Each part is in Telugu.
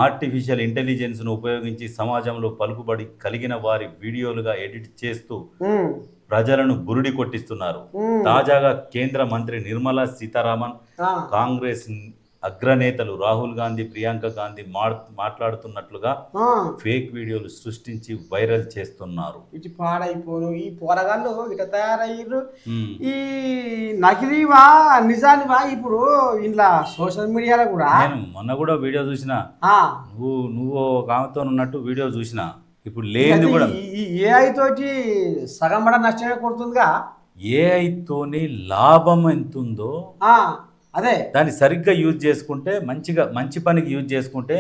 ఆర్టిఫిషియల్ ఇంటెలిజెన్స్ను ఉపయోగించి సమాజంలో పలుకుబడి కలిగిన వారి వీడియోలుగా ఎడిట్ చేస్తూ ప్రజలను బురుడి కొట్టిస్తున్నారు. తాజాగా కేంద్ర మంత్రి నిర్మలా సీతారామన్, కాంగ్రెస్ అగ్రనేతలు రాహుల్ గాంధీ, ప్రియాంక గాంధీ మాట్లాడుతున్నట్లుగా ఫేక్ వీడియోలు సృష్టించి వైరల్ చేస్తున్నారు. ఇటు పాడైపోను ఈ పోరగాళ్ళు ఇట తయారయ్యారు. ఈ నకిలీవా నిజానివా ఇప్పుడు ఇంట్లో సోషల్ మీడియాలో కూడా నేను మొన్న కూడా వీడియో చూసిన, నువ్వు ఒక ఆమెతో ఉన్నట్టు వీడియో చూసిన. ఇప్పుడు లేదు కూడా ఈ ఏఐ తోటి సగం పడ నష్టమే కొడుతుందిగా. ఏఐ తోని లాభం ఎంతుందో అదే దాన్ని సరిగ్గా యూజ్ చేసుకుంటే, మంచి పనికి యూజ్ చేసుకుంటే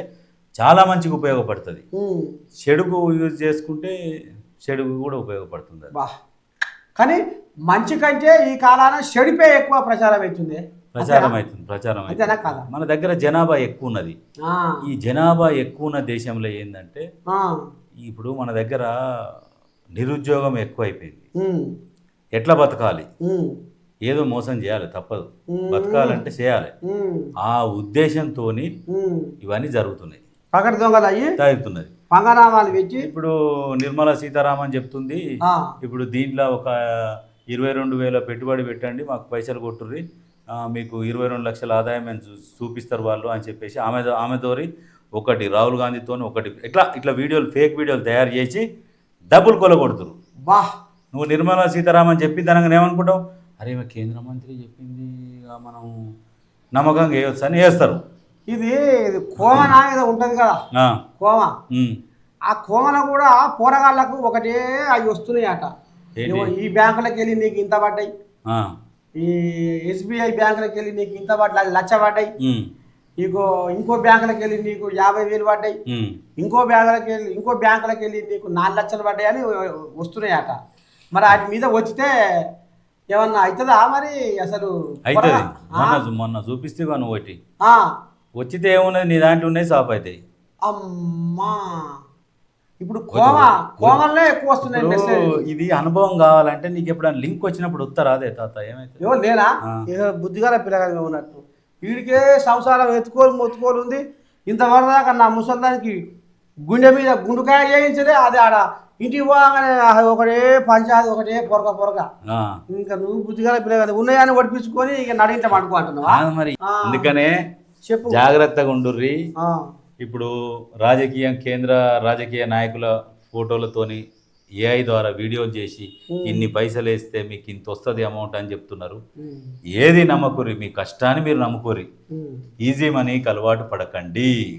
చాలా మంచిగా ఉపయోగపడుతుంది. చెడుకు యూజ్ చేసుకుంటే చెడుకు కూడా ఉపయోగపడుతుంది. కానీ మంచి కంటే ఈ కాలాన చెడిపే ఎక్కువ ప్రచారం అవుతుంది. మన దగ్గర జనాభా ఎక్కువ ఉన్నది. ఈ జనాభా ఎక్కువ ఉన్న దేశంలో ఏంటంటే ఇప్పుడు మన దగ్గర నిరుద్యోగం ఎక్కువ అయిపోయింది. ఎట్లా బతకాలి, ఏదో మోసం చేయాలి, తప్పదు, బతకాలంటే చేయాలి. ఆ ఉద్దేశంతో ఇవన్నీ జరుగుతున్నాయి. పకటి దొంగలు అయ్యి జరుగుతున్నది. పంగనామాలు పెట్టి ఇప్పుడు నిర్మలా సీతారామన్ చెప్తుంది, ఇప్పుడు దీంట్లో ఒక 22,000 పెట్టుబడి పెట్టండి, మాకు పైసలు కొట్టుర్రి, మీకు 22 లక్షల ఆదాయం మేము చూపిస్తారు వాళ్ళు అని చెప్పేసి ఆమె తోరి ఒకటి రాహుల్ గాంధీతో ఒకటి ఇట్లా వీడియోలు, ఫేక్ వీడియోలు తయారు చేసి డబ్బులు కొలగొడుతురు. నువ్వు నిర్మలా సీతారామన్ చెప్పి దానికి ఏమనుకుంటావు, అరే కేంద్ర మంత్రి చెప్పింది మనం నమ్మకంగా వేయొచ్చు అని వేస్తారు. ఇది కోమన ఏదో ఉంటుంది కదా, కోమ. ఆ కోమన కూడా పోరగాళ్ళకు ఒకటే అవి వస్తున్నాయి అట. ఈ బ్యాంకులకు వెళ్ళి నీకు ఇంత పడ్డాయి, ఈ ఎస్బీఐ బ్యాంకులకు వెళ్ళి నీకు ఇంత పడ్డాయి, లక్ష పడ్డాయి. ఇంకో బ్యాంకులకు వెళ్ళి నీకు 50,000 పడ్డాయి, ఇంకో బ్యాంకులకు వెళ్ళి నీకు 4 లక్షలు పడ్డాయి అని వస్తున్నాయి అట. మరి వాటి మీద వచ్చితే ఏమన్నా అవుతుందా? మరి అసలు అవుతుంది. మొన్న చూపిస్తే నువ్వు ఒకటి వచ్చితే ఏమున్నది, నీ దాంట్లో ఉన్నాయి, షాప్ అవుతాయి. అమ్మా ఇప్పుడు కోమల్నే ఎక్కువ వస్తున్నాయి. ఇది అనుభవం కావాలంటే నీకు ఎప్పుడైనా లింక్ వచ్చినప్పుడు వస్తారా? అదే తాత ఏమైతే నేనా ఏదో బుద్ధిగా పిల్లగా ఉన్నట్టు వీడికే సంసారం మొత్తుకోలు ఉంది. ఇంతవరకు దాకా నా ముసల్దానికి గుండె మీద గుండుకాయ చేయించదే. అది ఆడ ఇంటికి పోగానే ఒకటే పంచాది, ఒకటే పొరక. ఇంకా నువ్వు బుద్ధిగా పిల్లగా ఉన్నాయని ఒడిపించుకొని ఇక నడింట పడుకో అంటున్నావా? మరి అందుకనే చెప్పు, జాగ్రత్తగా ఉండుర్రి. ఇప్పుడు కేంద్ర రాజకీయ నాయకుల ఫోటోలతోని ఏఐ ద్వారా వీడియోలు చేసి ఇన్ని పైసలు వేస్తే మీకు ఇంత వస్తుంది అమౌంట్ అని చెప్తున్నారు. ఏది నమ్మకూరి, మీ కష్టాన్ని మీరు నమ్ముకోరి. ఈజీ మనీకి అలవాటు పడకండి.